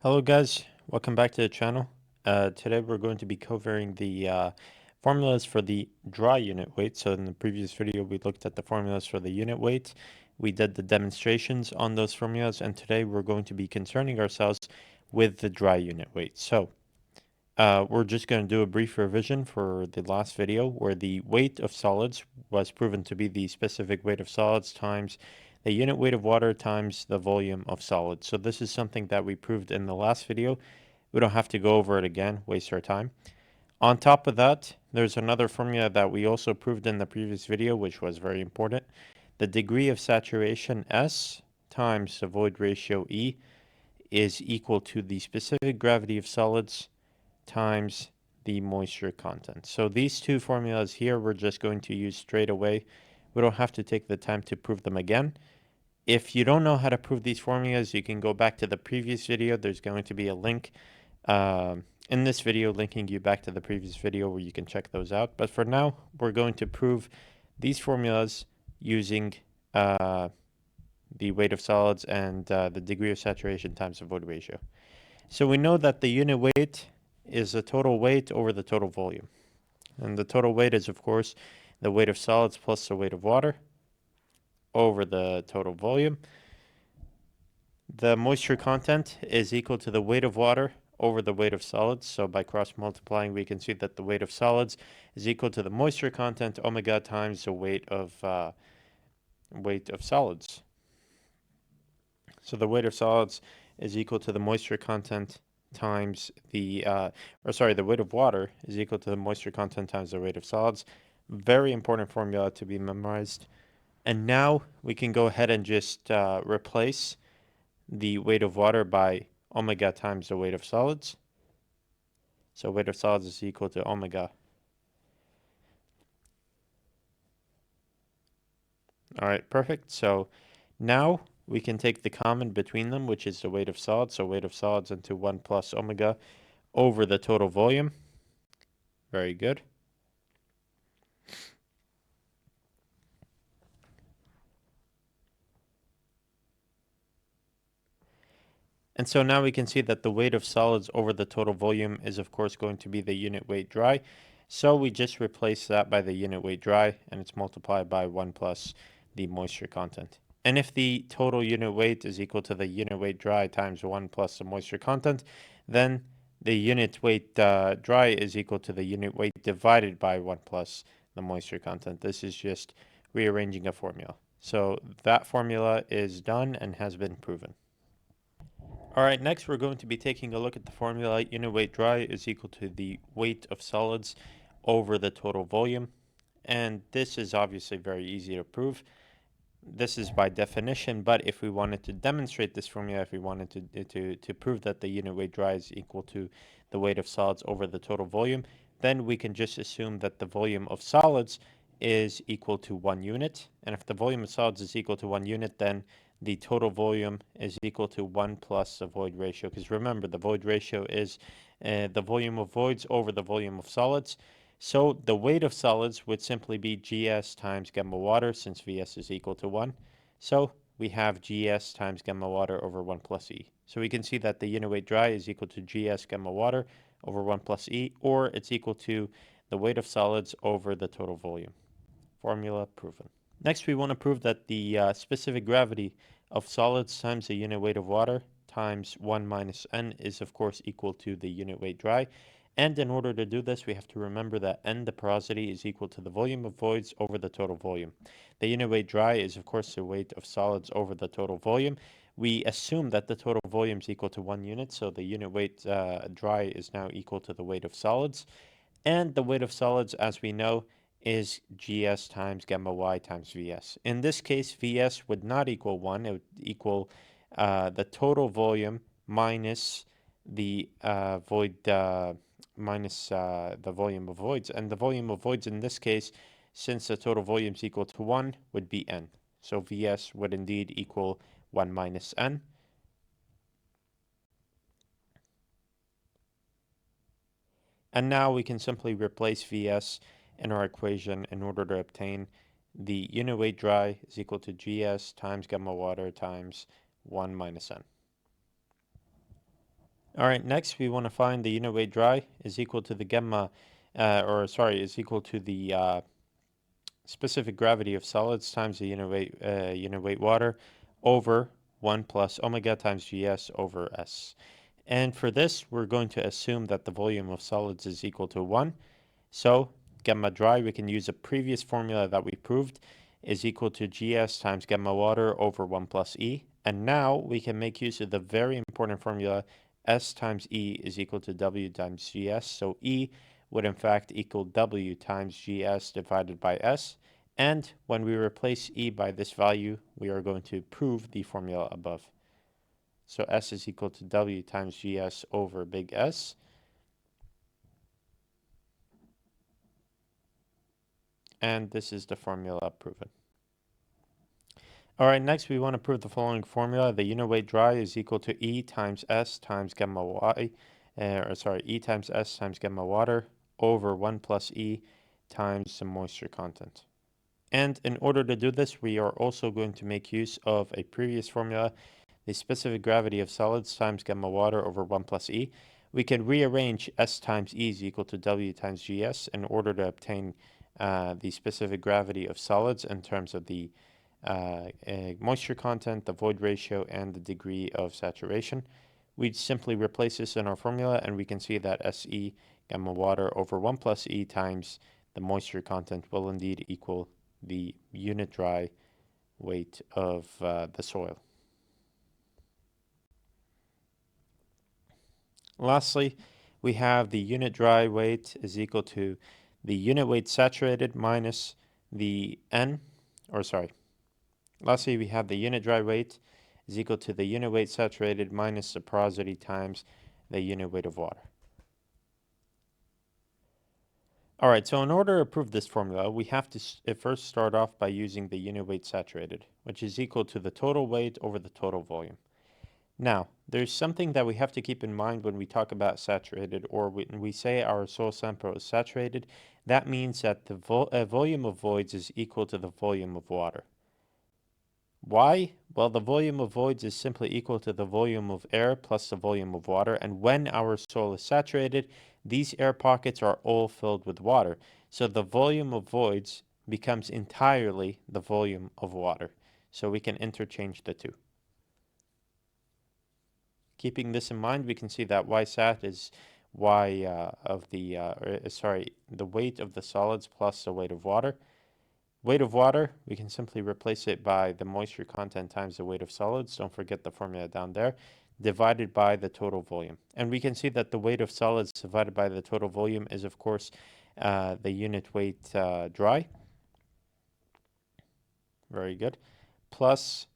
Hello guys, welcome back to the channel. Today we're going to be covering the formulas for the dry unit weight. So in the previous video we looked at the formulas for the unit weight. We did the demonstrations on those formulas, and today we're going to be concerning ourselves with the dry unit weight. So we're just going to do a brief revision for the last video where the weight of solids was proven to be the specific weight of solids times the unit weight of water times the volume of solids. So this is something that we proved in the last video. We don't have to go over it again, waste our time. On top of that, there's another formula that we also proved in the previous video, which was very important. The degree of saturation S times the void ratio E is equal to the specific gravity of solids times the moisture content. So these two formulas here we're just going to use straight away. We don't have to take the time to prove them again. If you don't know how to prove these formulas, you can go back to the previous video. There's going to be a link in this video linking you back to the previous video where you can check those out. But for now, we're going to prove these formulas using the weight of solids and the degree of saturation times the void ratio. So we know that the unit weight is the total weight over the total volume. And the total weight is, of course, the weight of solids plus the weight of water over the total volume. The moisture content is equal to the weight of water over the weight of solids. So by cross multiplying, we can see that the weight of solids is equal to the moisture content omega times the weight of solids. So the weight of solids is equal to the moisture content times the weight of water is equal to the moisture content times the weight of solids. Very important formula to be memorized. And now we can go ahead and just replace the weight of water by omega times the weight of solids. So weight of solids is equal to omega. All right, perfect. So now we can take the common between them, which is the weight of solids. So weight of solids into 1 plus omega over the total volume. Very good. And so now we can see that the weight of solids over the total volume is of course going to be the unit weight dry. So we just replace that by the unit weight dry, and it's multiplied by 1 plus the moisture content. And if the total unit weight is equal to the unit weight dry times 1 plus the moisture content, then the unit weight dry is equal to the unit weight divided by 1 plus the moisture content. This is just rearranging a formula. So that formula is done and has been proven. All right, next we're going to be taking a look at the formula. Unit weight dry is equal to the weight of solids over the total volume. And this is obviously very easy to prove. This is by definition, but if we wanted to demonstrate this formula, if we wanted to prove that the unit weight dry is equal to the weight of solids over the total volume, then we can just assume that the volume of solids is equal to 1 unit. And if the volume of solids is equal to 1 unit, then the total volume is equal to 1 plus the void ratio. Because remember, the void ratio is the volume of voids over the volume of solids. So the weight of solids would simply be GS times gamma water, since Vs is equal to 1. So we have GS times gamma water over 1 plus E. So we can see that the unit weight dry is equal to GS gamma water over 1 plus E, or it's equal to the weight of solids over the total volume. Formula proven. Next, we want to prove that the specific gravity of solids times the unit weight of water times 1 minus n is of course equal to the unit weight dry. And in order to do this, we have to remember that n, the porosity, is equal to the volume of voids over the total volume. The unit weight dry is of course the weight of solids over the total volume. We assume that the total volume is equal to 1 unit, so the unit weight dry is now equal to the weight of solids. And the weight of solids, as we know, is GS times gamma y times Vs. In this case, Vs would not equal 1. It would equal the total volume minus the void minus the volume of voids. And the volume of voids in this case, since the total volume is equal to 1, would be n. So Vs would indeed equal 1 minus n. And now we can simply replace Vs in our equation in order to obtain the unit weight dry is equal to GS times gamma water times 1 minus n. All right, next we want to find the unit weight dry is equal to the gamma, is equal to the specific gravity of solids times the unit weight water over 1 plus omega times gs over s. And for this, we're going to assume that the volume of solids is equal to 1. So gamma dry, we can use a previous formula that we proved, is equal to gs times gamma water over 1 plus E. And now we can make use of the very important formula S times E is equal to W times gs. So E would in fact equal W times gs divided by S. And when we replace E by this value, we are going to prove the formula above. So S is equal to W times gs over big S. And this is the formula proven. All right, next we want to prove the following formula. The unit weight dry is equal to E times S times gamma Y, E times S times gamma water over 1 plus E times the moisture content. And in order to do this, we are also going to make use of a previous formula, the specific gravity of solids times gamma water over 1 plus E. We can rearrange S times E is equal to W times GS in order to obtain the specific gravity of solids in terms of the moisture content, the void ratio, and the degree of saturation. We'd simply replace this in our formula, and we can see that SE gamma water over 1 plus E times the moisture content will indeed equal the unit dry weight of the soil. Lastly, we have the unit dry weight is equal to the unit weight saturated minus the Lastly, we have the unit dry weight is equal to the unit weight saturated minus the porosity times the unit weight of water. All right, so in order to prove this formula, we have to first start off by using the unit weight saturated, which is equal to the total weight over the total volume. Now, there's something that we have to keep in mind when we talk about saturated, or when we say our soil sample is saturated. That means that the volume of voids is equal to the volume of water. Why? Well, the volume of voids is simply equal to the volume of air plus the volume of water, and when our soil is saturated, these air pockets are all filled with water. So the volume of voids becomes entirely the volume of water. So we can interchange the two. Keeping this in mind, we can see that Y sat is Y the weight of the solids plus the weight of water. Weight of water, we can simply replace it by the moisture content times the weight of solids. Don't forget the formula down there, divided by the total volume. And we can see that the weight of solids divided by the total volume is, of course, the unit weight dry. Very good. Plus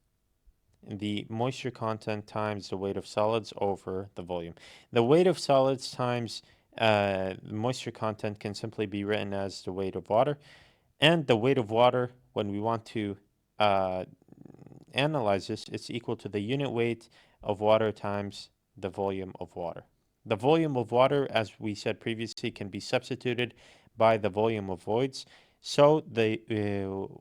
the moisture content times the weight of solids over the volume. The weight of solids times the moisture content can simply be written as the weight of water. And the weight of water, when we want to analyze this, it's equal to the unit weight of water times the volume of water. The volume of water, as we said previously, can be substituted by the volume of voids. So the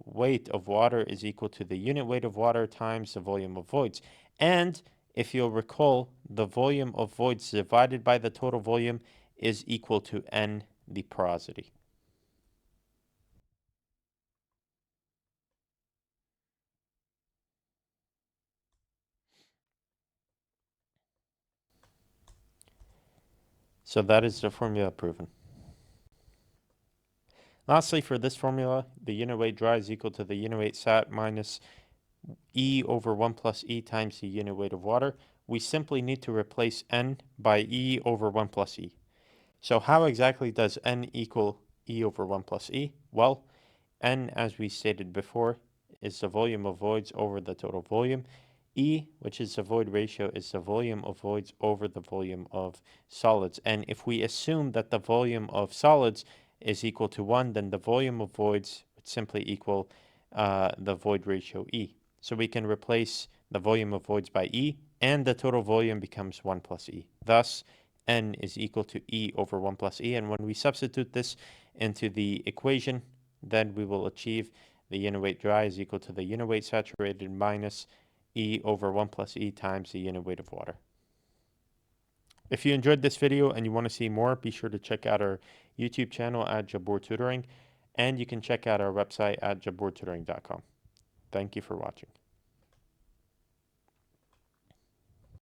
weight of water is equal to the unit weight of water times the volume of voids. And if you'll recall, the volume of voids divided by the total volume is equal to N, the porosity. So that is the formula proven. Lastly, for this formula, the unit weight dry is equal to the unit weight sat minus E over 1 plus E times the unit weight of water. We simply need to replace N by E over 1 plus E. So how exactly does N equal E over 1 plus E? Well, N, as we stated before, is the volume of voids over the total volume. E, which is the void ratio, is the volume of voids over the volume of solids. And if we assume that the volume of solids is equal to 1, then the volume of voids would simply equal the void ratio E. So we can replace the volume of voids by E, and the total volume becomes 1 plus E. Thus, N is equal to E over 1 plus E. And when we substitute this into the equation, then we will achieve the unit weight dry is equal to the unit weight saturated minus E over 1 plus E times the unit weight of water. If you enjoyed this video and you want to see more, be sure to check out our YouTube channel at Jabbour Tutoring, and you can check out our website at jabbourtutoring.com. Thank you for watching.